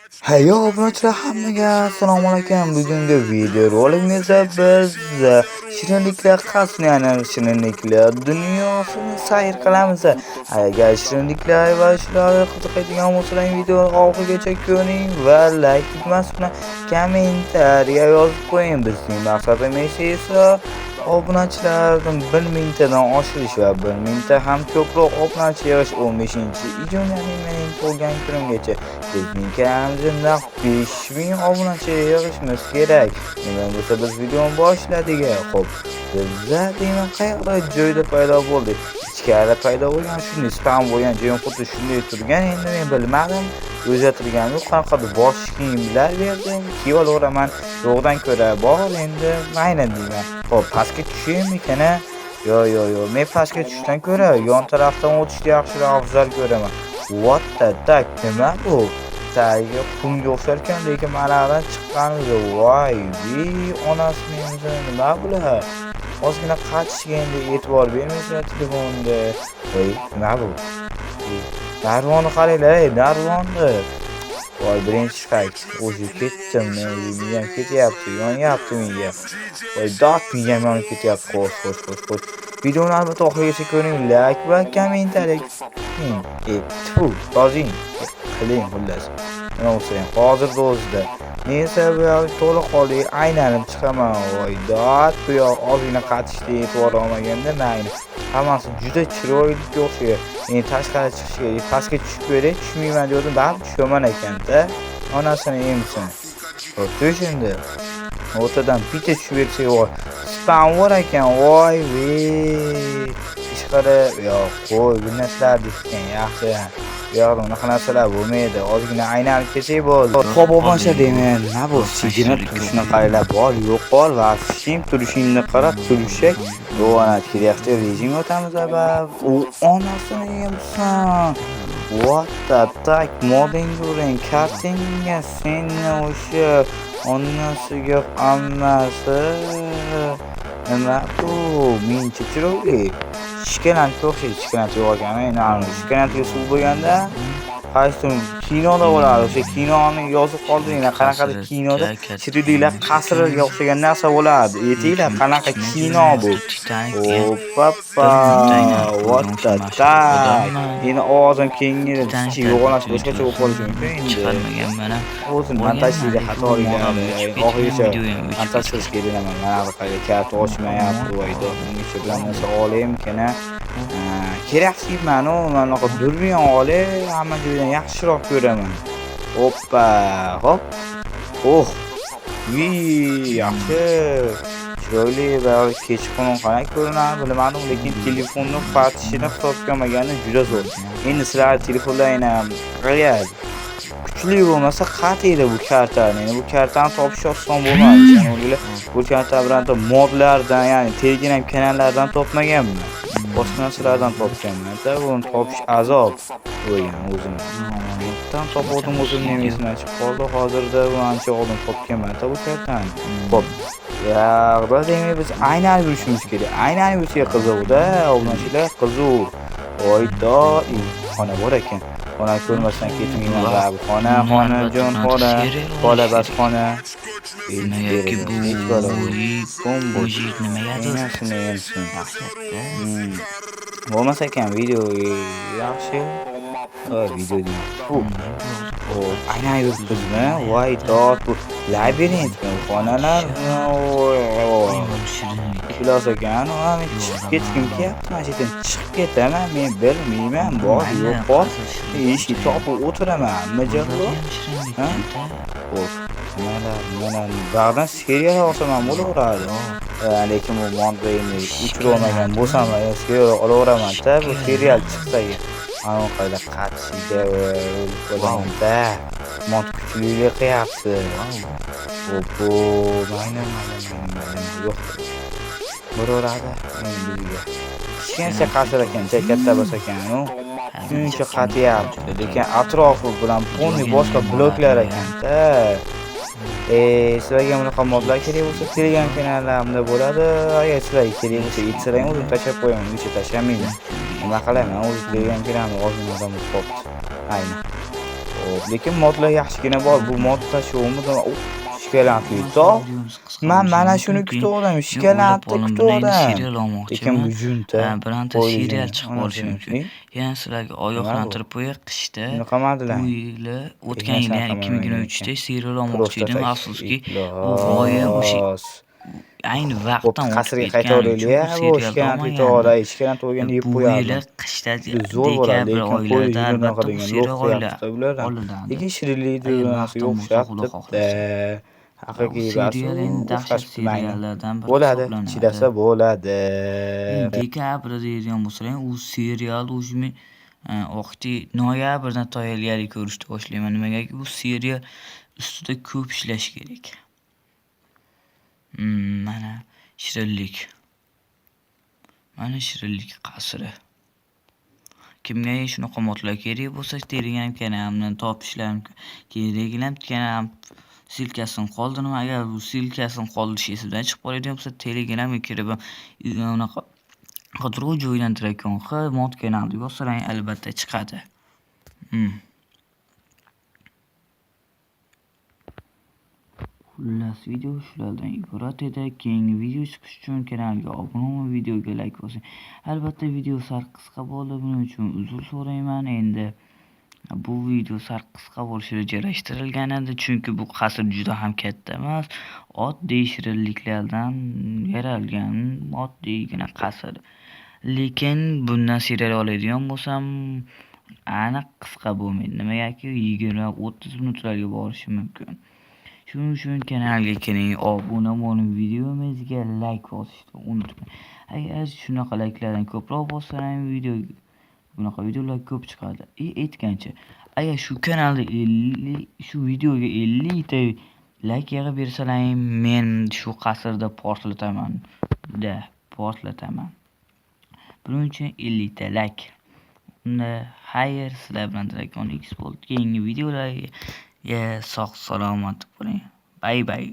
Hayo obunachilar hammaga assalomu alaykum. Bugungi video roligimizda biz shirinliklar qasmi, ya'ni shirinliklar dunyosini sayr qilamiz. Agar shirinliklar va shular qiziqadigan bo'lsa, videoni oxirigacha ko'ring va like bitmasini kommentariya yozib qo'ying. Bizning maqsadimiz esa obunachilarni 1000 tadan oshirish va 1000 ta ham ko'proq obunachi yig'ish. 15-iyun, ya'ni mening tug'ilgan kunimgacha bizning kanalimizda 5000 obunachi yig'ishimiz kerak. Nima bo'lsa biz videoni boshladik. Xo'p, bizda demak qayerda joyda paydo bo'ldik. Ichkarida paydo bo'lgan shunday spam bo'lgan joyim xuddi shunday turgan. Endi men bilmadim, o'zgartirgan yo'q. Qanaqadir bosh kiyimlar berdim, kiyib olaman. Yo'qdan ko'ra bor, endi mayli deyman. Xo'p, pastga tushaymikan? Yo'q. Men pastga tushishdan ko'ra yon tarafdan o'tishni yaxshiroq afzal ko'raman. What the duck, nima bu? Tagiga qumga o'xshar ekan, lekin manadan chiqqanimiz voy, onasi menga nima bular? Ozgina qatishga endi e'tibor bermaysizlar telefonga. Voy, nima bu? Darvonni qaranglar, darvonni. Voy, birinchi qayt. O'zi ketdim, men ketyapti, yonyapti menga. Voy, dot miyam yonib ketyapti. Xo'sh. Videoni albatta oxirigacha ko'ring, like va kommentariya tfu, yozing, qiling xullas. Nima bo'lsa ham hozirda o'zida. Men esa bu yoqda to'liq qolib aylanib chiqaman. Voy, dot bu yoq ozgina qatishda e'tibor olmaganda mayli. Hammasi juda chiroyli o'xshaydi. Men tashqari chiqishga, pastga tushib ko'ray, tushmayman dedim, baribir tushaman ekan-da. Onasini emsin. Xo'p, tushindi. O'rtadan bitta tushib bersa, voy, spam bor ekan. Voy, ishqara, yo'q, qo'y, bu narsalar ekan, yaxshi. Yo'q, unaqa narsalar bo'lmaydi. Ozgina aylanib kelsak bo'ldi. Xo'p, obunachilar deyman, nima bu? Sigirni turishini qarab bor, yo'q bor va shim turishingni qarab turishak. Yo'g'ana kerakli rejim o'tamiz va u onasini yemsan. What the duck, moding ko'ring, kartinga seni o'sha onasiga ammasi. Nima bu? Mencha chiroyli. Shikolatga o'xshaydi, shikolat yo'q ekan. Men shikolatga suv bo'lganda qaysi kinoda bo'ladi. O'sha kinoni yozib qoldinglar, qanaqadir kinoda shirinliklar qasriga o'xshagan narsa bo'ladi. Aytinglar, qanaqa kino bu? Oppa, what the duck. Endi ovozim kengayib, yo'g'onash boshqacha bo'lib qolishi mumkin endi. Chiqarmagan O'zim montajda xatoliklarni oxirigacha montaj qilish kerak emas. Mana bu qayerda karta ochmayapti, voydo. Ungacha bilan narsa olaymikan. Keraksizman, mana bu durbiyon olay, hamma joydan yaxshiroq ko'raman. Oppa, hop. Oh. Yaxshi. Chiroyli va kechqurun qanday ko'rinadi bilmadim, lekin telefonni fatishini hisobga olmagani juda zo'r. Endi sizlar telefonlaringni qarang. Kuchli bo'lmasa qat'iydi bu kartani. Endi bu kartani topish oson bo'lmadi. Chano'g'lar bu karta bilan modlardan, ya'ni Telegram kanallardan topmaganman. Boshqa narsalardan topganman. Buni topish azob bo'lgan o'zim. Netdan topdim, o'zim esimdan chiqib qoldi. Hozirda bu ancha oldin topganman bu kartani. Xo'p. Yo'q, demak biz aylanib yurishimiz kerak. Aylanib yurishga qiziqda, obunachilar qiziq. Voydo, xona bor ekan. Xona ko'rmasdan ketmayman va xona jon xona, bola bas xona. Nimaga bu nimaga bo'lmasa ekan video yaxshi. Video aynan yuribmizmi? Voy dod, bu labirintmi? Xonalar Xulosa ekan, men chiqib ketgim kelyapti, masjiddan chiqib ketaman, men bilmayman, bor yo'q bor. Eshik topib o'tiraman, mijaqlo. Xo'p, mana ba'zan serial olsam bo'laveradi. Lekin bu mondayni uchirolmagan bo'lsam, serial olaveraman-da, bu serial chiqsa. Ana qayda qatishiga bo'lganda mont kuchlilik qilyapti. Oppo, mayna yo'q. Bo'laveradi bizga. Kichkincha qasr ekan, katta bo'lsa ekan, shuncha qatyapti. Lekin atrofi bilan ponni boshqa bloklar ekan-da. Sizlarga bunaqa modlar kerak bo'lsa, Telegram kanalimda bo'ladi. Agar sizlarga kerak bo'lsa, aytsalar o'zim tashlab qo'yaman, uncha tashlamayman. Nima qilaman, o'zim Telegram kanalimda ozgina odam topdi. Aynan. Xo'p, lekin modlar yaxshigina bor. Bu modda showmidi? Shikalanti to'q. Videomiz qisqa Men bo'lishi mana shuni mumkinki, kutgandim. men o'ylab Shikalanti qoldim, bundan endi kutgandim. serial Lekin olmoqchiman. bu junta. Bironta serial chiqib qolishi mumkin. Yana sizlarga ogohlantirib qo'yay, qishda Shunaqa bu madilar. yili o'tgan yili, ya'ni 2023da serial olmoqchi edim. Prostata Afsuski, bu g'oya o'sha ayni vaqtdan o'tib qasrga ketgani uchun qaytaveraylik. bu Bu serialni ishkanati olmagandim. to'g'ri, ishkanati bo'lganda yeb Bu yili qo'yardim. qishda Zo'r bo'ladi, dekabr lekin qo'ydi oylarida jununaqa albatta bu degan serial lo'q qo'yapti bulardan. olinadi. Lekin shirinlik Agar narsa vaqtim bo'lsa, yo'xshab Xudo debda. xohlasa. Bu Haqiqiy serial endi dahshat o'xshashibdi menga. seriallardan biri Bo'ladi, hisoblanadi. chidasa bo'ladi. Endi dekabrda deydigan bo'lsam, u serial o'zimi vaqti noyabrdan tayyorgarlik ko'rishni boshlayman. Nimagaki bu serial ustida ko'p ishlash kerak. Mana shirinlik. Mana shirinlik qasri. Kimga shunaqa modlar kerak bo'lsa, Telegram kanalimdan topishlarim kerak. Kanalim silkasini qoldirdim. Agar bu silkasini qoldirish esimdan chiqib qoladigan bo'lsa, Telegramga kirib unaqa qidiruv joyidan Dragon mod kanalni yozsang albatta chiqadi. Xullas, video shulardan iborat edi. Keyingi video chiqish uchun kanalga obuna bo'lib, videoga like bosing. Albatta video sal qisqa bo'ldi, buning uchun uzr so'rayman. Endi bu video sal qisqa bo'lishi rejalashtirilgan edi, chunki bu qasr juda ham katta emas. Oddiy shirinliklardan yaralgan oddiygina qasr. Lekin bundan serial oladigan bo'lsam, aniq qisqa bo'lmaydi. Nimagaki 20-30 minutlarga borishi mumkin. Shuning uchun kanalga kiring, obuna bo'ling, videomizga like bosishni unutmang. Agar shunaqa like'lardan ko'proq bossangiz bunaqa videolar ko'p chiqadi. Aytgancha, agar shu kanalda shu videoga 50 ta like yig'ib bersalaring, men shu qasrda portlataman. Buning uchun 50 ta like. Unda xayr, sizlar bilan Dragon X bo'ldi. Keyingi videolarga sog' salomat bo'ling. Bye bye.